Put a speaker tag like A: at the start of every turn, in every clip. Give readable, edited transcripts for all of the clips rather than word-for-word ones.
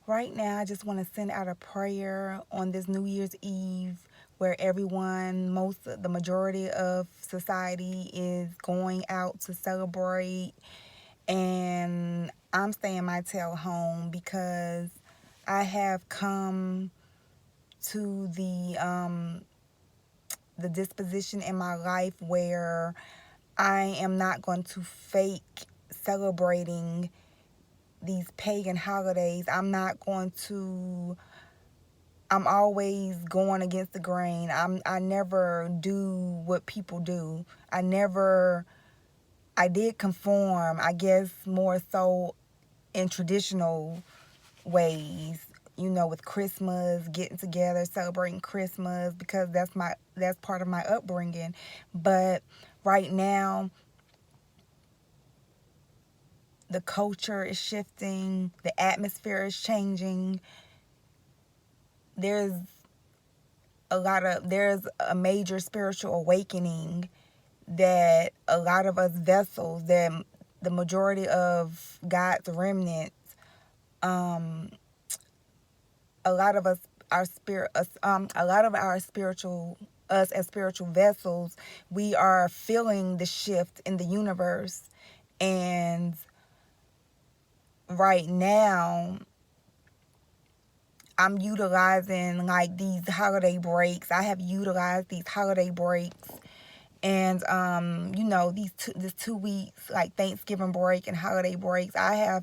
A: Right now, I just want to send out a prayer on this New Year's Eve where everyone, the majority of society is going out to celebrate. And I'm staying my tail home because I have come to the disposition in my life where I am not going to fake celebrating these pagan holidays. I'm always going against the grain. I never do what people do. I did conform, I guess, more so in traditional ways, with Christmas, getting together, celebrating Christmas, because that's part of my upbringing. But right now, the culture is shifting, the atmosphere is changing. There's there's a major spiritual awakening that a lot of us vessels, that the majority of God's remnants, um, a lot of us, a lot of our spiritual, us as spiritual vessels, we are feeling the shift in the universe. And right now, I'm utilizing like these holiday breaks. I have utilized these holiday breaks, and this 2 weeks, like Thanksgiving break and holiday breaks, I have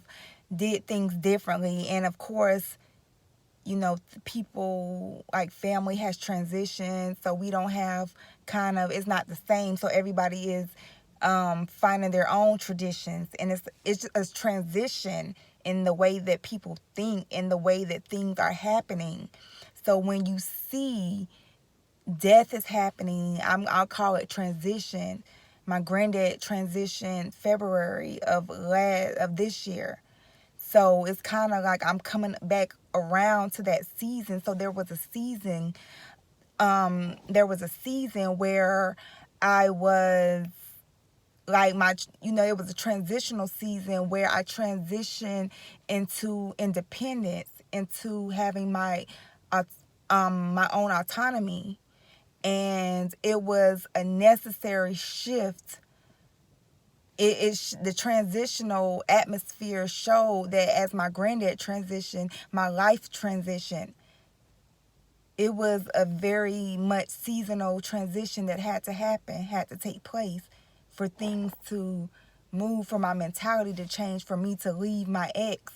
A: did things differently. And of course, people, like family has transitioned, so we don't have, it's not the same. So everybody is finding their own traditions, and it's just a transition in the way that people think, in the way that things are happening. So when you see death is happening, I'll call it transition. My granddad transitioned February of this year. So it's kind of like I'm coming back around to that season. So there was a season where I was like it was a transitional season where I transitioned into independence, into having my own autonomy. And it was a necessary shift. The transitional atmosphere showed that as my granddad transitioned, my life transitioned. It was a very much seasonal transition that had to happen, had to take place for things to move, for my mentality to change, for me to leave my ex,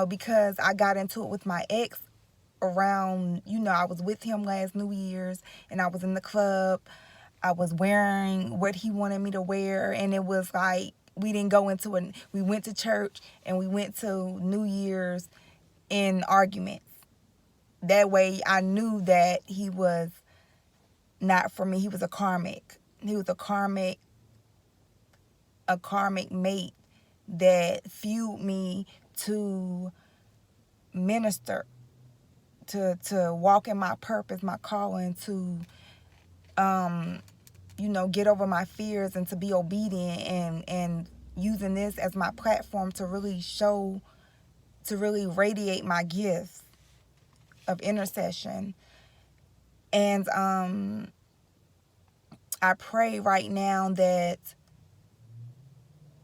A: because I got into it with my ex around, I was with him last New Year's, and I was in the club. I was wearing what he wanted me to wear, and it was like we didn't go into it. We went to church and we went to New Year's in arguments. That way I knew that he was not for me. He was a karmic. He was a karmic mate that fueled me to minister, to walk in my purpose, my calling, to get over my fears and to be obedient, and using this as my platform to really radiate my gifts of intercession. And I pray right now that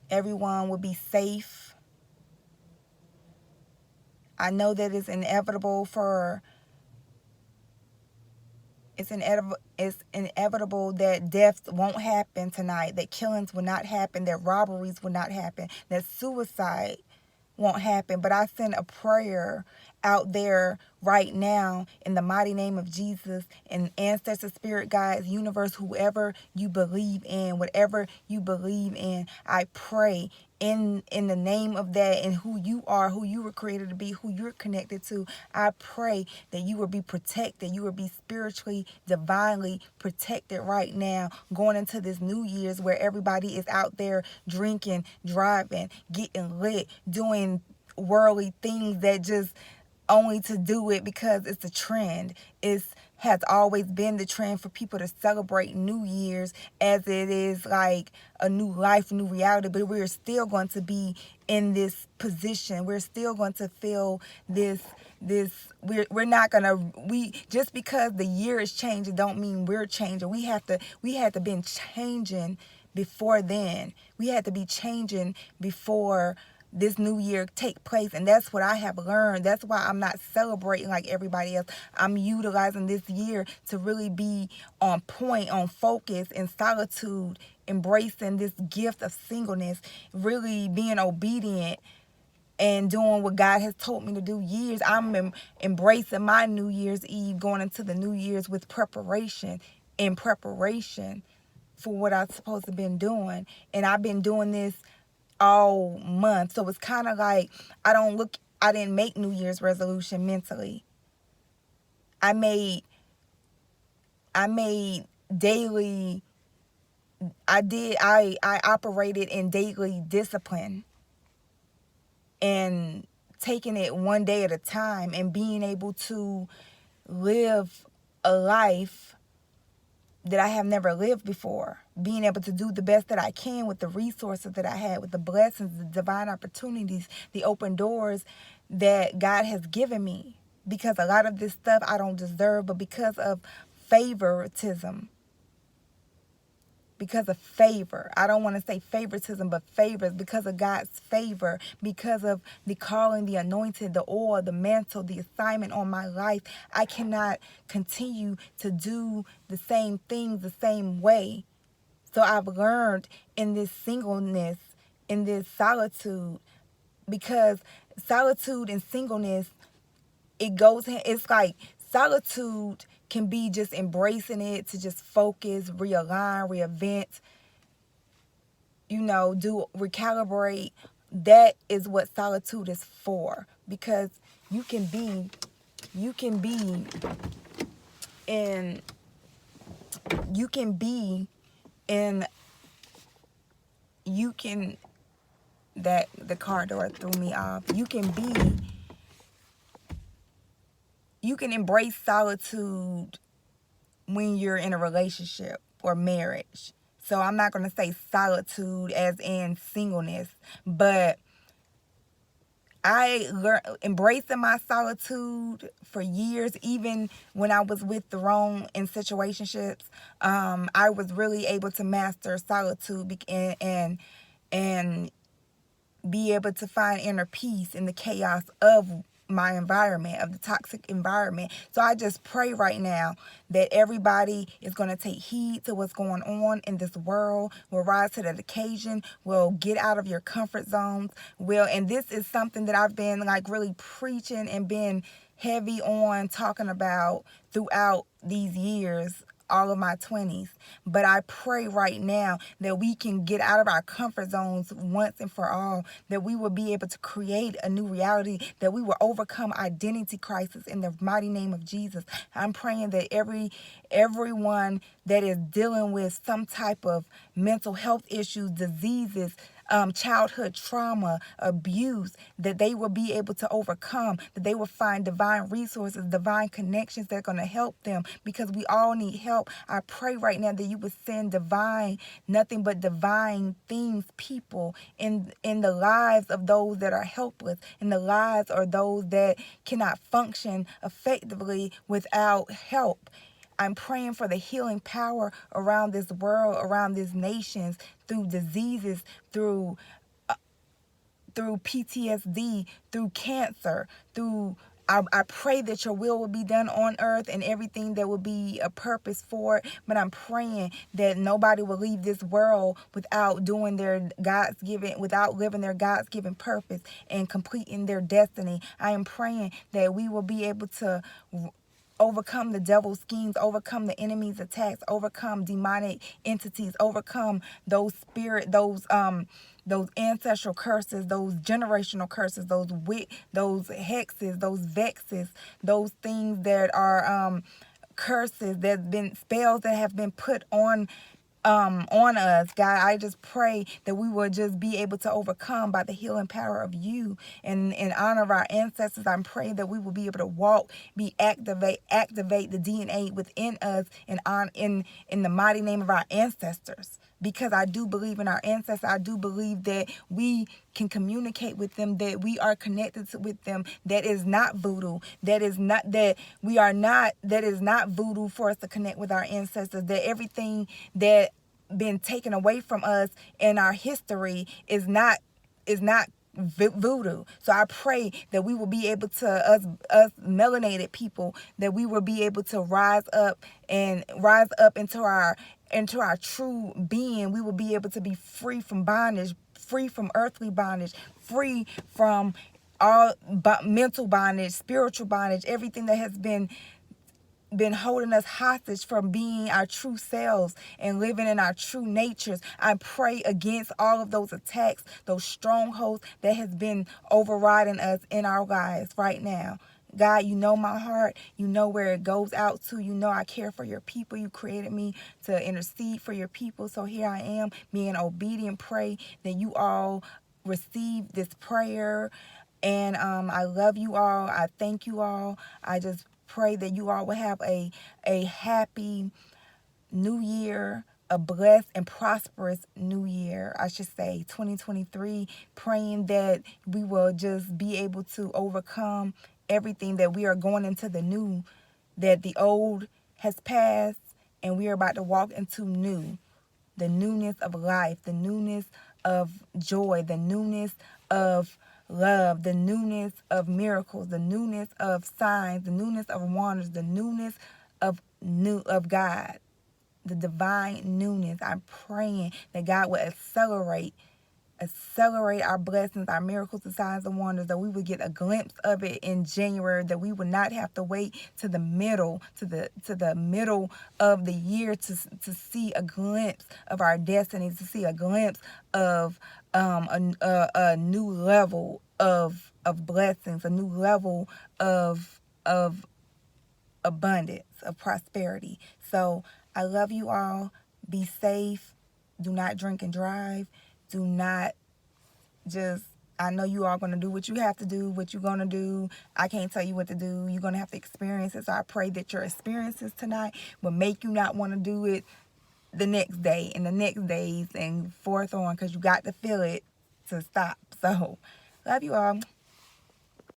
A: everyone will be safe. I know that it's inevitable that deaths won't happen tonight, that killings will not happen, that robberies will not happen, that suicide won't happen. But I send a prayer out there right now in the mighty name of Jesus, and ancestor, spirit guides, universe, whoever you believe in, whatever you believe in, I pray in the name of that, and who you are, who you were created to be, who you're connected to. I pray that you will be protected, you will be spiritually, divinely protected right now, going into this New Year's where everybody is out there drinking, driving, getting lit, doing worldly things that just only to do it because it's a trend. It's has always been the trend for people to celebrate New Year's as it is like a new life, new reality, but we're still going to be in this position. We're still going to feel we're not gonna, just because the year is changing don't mean we're changing. We had to been changing before then. We had to be changing before this new year take place, and that's what I have learned. That's why I'm not celebrating like everybody else. I'm utilizing this year to really be on point, on focus, in solitude, embracing this gift of singleness, really being obedient and doing what God has told me to do years. I'm embracing my New Year's Eve, going into the New Year's with preparation, in preparation for what I'm supposed to been doing. And I've been doing this all month. So it's kind of like I didn't make New Year's resolution mentally. I made daily, I operated in daily discipline and taking it one day at a time and being able to live a life that I have never lived before, being able to do the best that I can with the resources that I had, with the blessings, the divine opportunities, the open doors that God has given me. Because a lot of this stuff I don't deserve, but because of favoritism, because of favor. I don't want to say favoritism, but favors, because of God's favor, because of the calling, the anointing, the oil, the mantle, the assignment on my life. I cannot continue to do the same things the same way. So I've learned in this singleness, in this solitude, because solitude and singleness, it's like solitude can be just embracing it, to just focus, realign, reinvent, recalibrate. That is what solitude is for, because you can be in that the car door threw me off. You can embrace solitude when you're in a relationship or marriage. So I'm not going to say solitude as in singleness, but I learned embracing my solitude for years. Even when I was with the wrong in situationships, I was really able to master solitude and be able to find inner peace in the chaos of my environment, of the toxic environment. So I just pray right now that everybody is going to take heed to what's going on in this world, will rise to that occasion, will get out of your comfort zones, and this is something that I've been like really preaching and been heavy on talking about throughout these years, all of my 20s. But I pray right now that we can get out of our comfort zones once and for all, that we will be able to create a new reality, that we will overcome identity crisis in the mighty name of Jesus. I'm praying that everyone that is dealing with some type of mental health issues, diseases, childhood trauma, abuse, that they will be able to overcome, that they will find divine resources, divine connections that are going to help them, because we all need help. I pray right now that you would send nothing but divine things, people in the lives of those that are helpless, in the lives of those that cannot function effectively without help. I'm praying for the healing power around this world, around these nations, through diseases, through PTSD, through cancer, I pray that your will be done on earth and everything that will be a purpose for it. But I'm praying that nobody will leave this world without living their God's-given purpose and completing their destiny. I am praying that we will be able to overcome the devil's schemes, overcome the enemy's attacks, overcome demonic entities, overcome those ancestral curses, those generational curses, those hexes, those vexes, those things that are curses, there's been spells that have been put on on us, God. I just pray that we will just be able to overcome by the healing power of you, and in honor of our ancestors. I'm praying that we will be able to walk, activate the DNA within us, and in the mighty name of our ancestors. Because I do believe in our ancestors. I do believe that we can communicate with them, that we are connected with them. That is not voodoo. That is not voodoo for us to connect with our ancestors. That everything that been taken away from us in our history is not voodoo. So I pray that we will be able to, us melanated people, that we will be able to rise up into our true being. We will be able to be free from bondage, free from earthly bondage, free from all mental bondage, spiritual bondage, everything that has been holding us hostage from being our true selves and living in our true natures. I pray against all of those attacks, those strongholds that has been overriding us in our lives right now. God, you know my heart. You know where it goes out to. You know I care for your people. You created me to intercede for your people. So here I am being obedient. Pray that you all receive this prayer. And I love you all. I thank you all. I just pray that you all will have a happy new year, a blessed and prosperous new year, I should say, 2023. Praying that we will just be able to overcome everything, that we are going into the new, that the old has passed and we are about to walk into new. The newness of life, the newness of joy, the newness of love, the newness of miracles, the newness of signs, the newness of wonders, the newness of God, the divine newness. I'm praying that God will accelerate our blessings, our miracles, the signs and wonders, that we would get a glimpse of it in January, that we would not have to wait to the middle of the year to see a glimpse of our destiny, to see a glimpse of a new level of blessings, a new level of abundance, of prosperity. So I love you all. Be safe. Do not drink and drive. Do not I know you are going to do what you have to do, what you're going to do. I can't tell you what to do. You're going to have to experience it. So I pray that your experiences tonight will make you not want to do it the next day and the next days and forth on, because you got to feel it to stop. So love you all.